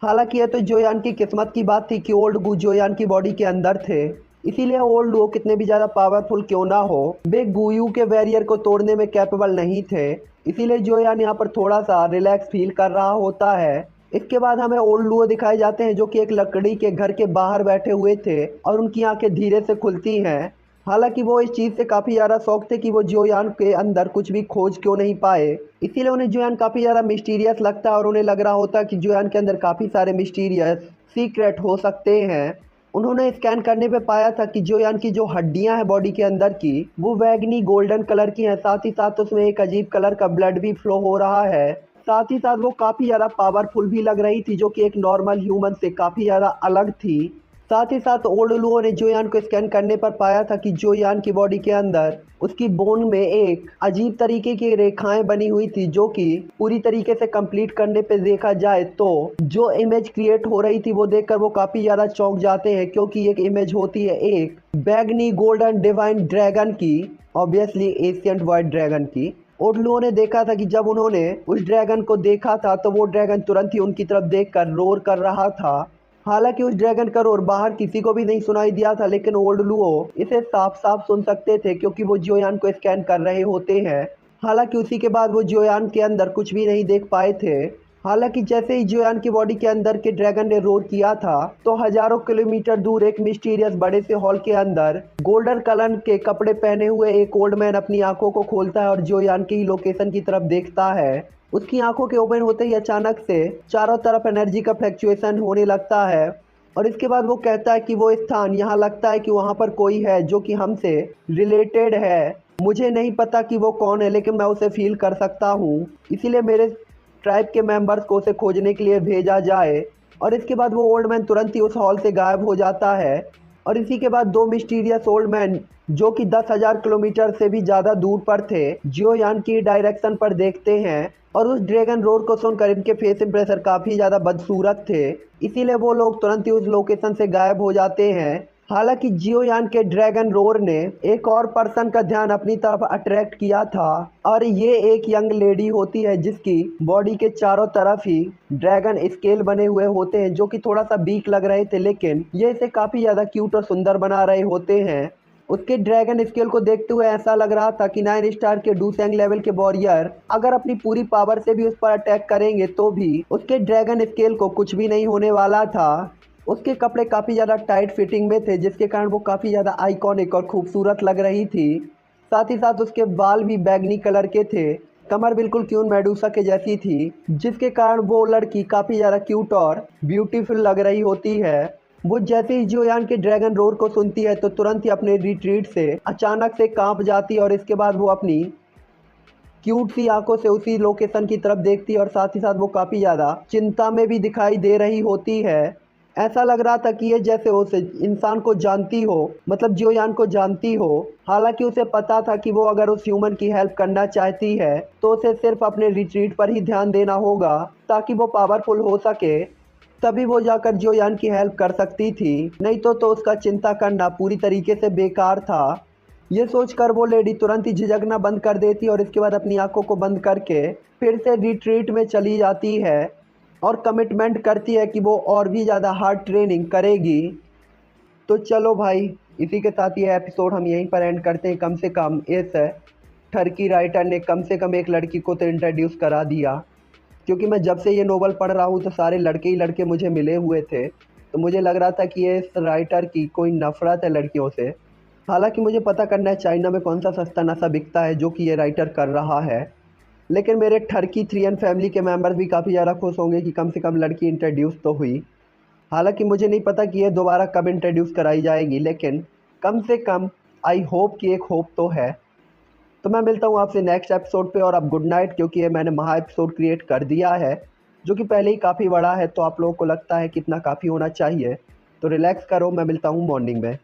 हालांकि यह तो जियोयान की किस्मत की बात थी कि ओल्ड गू जियोयान की बॉडी के अंदर थे, इसीलिए ओल्ड लुओ कितने भी ज़्यादा पावरफुल क्यों ना हो, वे गुयू के बैरियर को तोड़ने में कैपेबल नहीं थे। इसीलिए जियोयान यहाँ पर थोड़ा सा रिलैक्स फील कर रहा होता है। इसके बाद हमें ओल्ड लुओ दिखाए जाते हैं जो कि एक लकड़ी के घर के बाहर बैठे हुए थे और उनकी आंखें धीरे से खुलती हैं। हालांकि वो इस चीज़ से काफ़ी ज़्यादा शौक थे कि वो जियोयान के अंदर कुछ भी खोज क्यों नहीं पाए, इसीलिए उन्हें जियोयान काफ़ी ज़्यादा मिस्टीरियस लगता है और उन्हें लग रहा होता है कि जियोयान के अंदर काफ़ी सारे मिस्टीरियस सीक्रेट हो सकते हैं। उन्होंने स्कैन करने पे पाया था कि जियोयान की जो हड्डियां हैं बॉडी के अंदर की वो वैगनी गोल्डन कलर की हैं, साथ ही साथ उसमें एक अजीब कलर का ब्लड भी फ्लो हो रहा है। साथ ही साथ वो काफ़ी ज़्यादा पावरफुल भी लग रही थी, जो कि एक नॉर्मल ह्यूमन से काफ़ी ज़्यादा अलग थी। साथ ही साथ ओल्ड लुओ ने जियोयान को स्कैन करने पर पाया था कि जियोयान की बॉडी के अंदर उसकी बोन में एक अजीब तरीके की रेखाएं बनी हुई थी, जो कि पूरी तरीके से कंप्लीट करने पे देखा जाए तो जो इमेज क्रिएट हो रही थी वो देखकर वो काफ़ी ज़्यादा चौंक जाते हैं, क्योंकि एक इमेज होती है एक बैगनी गोल्डन डिवाइन ड्रैगन की, ऑब्वियसली एशियंट वाइट ड्रैगन की। ओल्ड लुओ ने देखा था कि जब उन्होंने उस ड्रैगन को देखा था तो वो ड्रैगन तुरंत ही उनकी तरफ देखकर रोर कर रहा था। हालांकि उस ड्रैगन का रोर बाहर किसी को भी नहीं सुनाई दिया था, लेकिन ओल्ड लुओ इसे साफ साफ सुन सकते थे क्योंकि वो जियोयान को स्कैन कर रहे होते हैं। हालांकि उसी के बाद वो जियोयान के अंदर कुछ भी नहीं देख पाए थे। हालांकि जैसे ही जियोयान की बॉडी के अंदर के ड्रैगन ने रोर किया था तो हजारों किलोमीटर दूर एक मिस्टीरियस बड़े से हॉल के अंदर गोल्डन कलर के कपड़े पहने हुए एक ओल्ड मैन अपनी आंखों को खोलता है और जियोयान की लोकेशन की तरफ देखता है। उसकी आंखों के ओपन होते ही अचानक से चारों तरफ एनर्जी का फ्लक्चुएशन होने लगता है। और इसके बाद वो कहता है कि वो स्थान यहाँ लगता है कि वहाँ पर कोई है जो कि हमसे रिलेटेड है। मुझे नहीं पता कि वो कौन है, लेकिन मैं उसे फील कर सकता हूँ, इसीलिए मेरे ट्राइब के मेंबर्स को उसे खोजने के लिए भेजा जाए। और इसके बाद वो ओल्ड मैन तुरंत ही उस हॉल से गायब हो जाता है। और इसी के बाद दो मिस्टीरियस ओल्ड मैन जो कि 10,000 किलोमीटर से भी ज़्यादा दूर पर थे, जियोयान की डायरेक्शन पर देखते हैं। और उस ड्रैगन रोर को सुनकर इनके फेस इंप्रेशन काफ़ी ज़्यादा बदसूरत थे, इसीलिए वो लोग तुरंत ही उस लोकेशन से गायब हो जाते हैं। हालांकि जियोयान के ड्रैगन रोर ने एक और पर्सन का ध्यान अपनी तरफ अट्रैक्ट किया था, और ये एक यंग लेडी होती है जिसकी बॉडी के चारों तरफ ही ड्रैगन स्केल बने हुए होते हैं, जो कि थोड़ा सा वीक लग रहे थे, लेकिन ये इसे काफ़ी ज़्यादा क्यूट और सुंदर बना रहे होते हैं। उसके ड्रैगन स्केल को देखते हुए ऐसा लग रहा था कि 9 स्टार के डूसेंग लेवल के वॉरियर अगर अपनी पूरी पावर से भी उस पर अटैक करेंगे तो भी उसके ड्रैगन स्केल को कुछ भी नहीं होने वाला था। उसके कपड़े काफ़ी ज़्यादा टाइट फिटिंग में थे, जिसके कारण वो काफ़ी ज़्यादा आइकॉनिक और खूबसूरत लग रही थी। साथ ही साथ उसके बाल भी बैगनी कलर के थे। कमर बिल्कुल क्यून मेडूसा के जैसी थी, जिसके कारण वो लड़की काफ़ी ज़्यादा क्यूट और ब्यूटीफुल लग रही होती है। वो जैसे ही जियोयान के ड्रैगन रोर को सुनती है तो तुरंत ही अपने रिट्रीट से अचानक से कांप जाती है, और इसके बाद वो अपनी क्यूट सी आंखों से उसी लोकेशन की तरफ देखती है, और साथ ही साथ वो काफ़ी ज़्यादा चिंता में भी दिखाई दे रही होती है। ऐसा लग रहा था कि ये जैसे उस इंसान को जानती हो, मतलब जियोयान को जानती हो। हालांकि उसे पता था कि वो अगर उस ह्यूमन की हेल्प करना चाहती है तो उसे सिर्फ अपने रिट्रीट पर ही ध्यान देना होगा ताकि वो पावरफुल हो सके, तभी वो जाकर जियोयान की हेल्प कर सकती थी। नहीं तो उसका चिंता करना पूरी तरीके से बेकार था। ये सोचकर वो लेडी तुरंत ही झिझकना बंद कर देती और इसके बाद अपनी आंखों को बंद करके फिर से रिट्रीट में चली जाती है, और कमिटमेंट करती है कि वो और भी ज़्यादा हार्ड ट्रेनिंग करेगी। तो चलो भाई, इसी के साथ ये एपिसोड हम यहीं पर एंड करते हैं। कम से कम इस टर्की राइटर ने कम से कम एक लड़की को तो इंट्रोड्यूस करा दिया, क्योंकि मैं जब से ये नोवेल पढ़ रहा हूँ तो सारे लड़के ही लड़के मुझे मिले हुए थे, तो मुझे लग रहा था कि ये इस राइटर की कोई नफ़रत है लड़कियों से। हालांकि मुझे पता करना है चाइना में कौन सा सस्ता नशा बिकता है जो कि ये राइटर कर रहा है, लेकिन मेरे ठरकी 3N फैमिली के मेंबर्स भी काफ़ी ज़्यादा खुश होंगे कि कम से कम लड़की इंट्रोड्यूस तो हुई। हालांकि मुझे नहीं पता कि ये दोबारा कब इंट्रोड्यूस कराई जाएगी, लेकिन कम से कम आई होप कि एक होप तो है। तो मैं मिलता हूँ आपसे नेक्स्ट एपिसोड पे, और अब गुड नाइट, क्योंकि ये मैंने महा एपिसोड क्रिएट कर दिया है जो कि पहले ही काफ़ी बड़ा है, तो आप लोगों को लगता है कितना काफ़ी होना चाहिए। तो रिलैक्स करो, मैं मिलता हूँ मॉर्निंग में।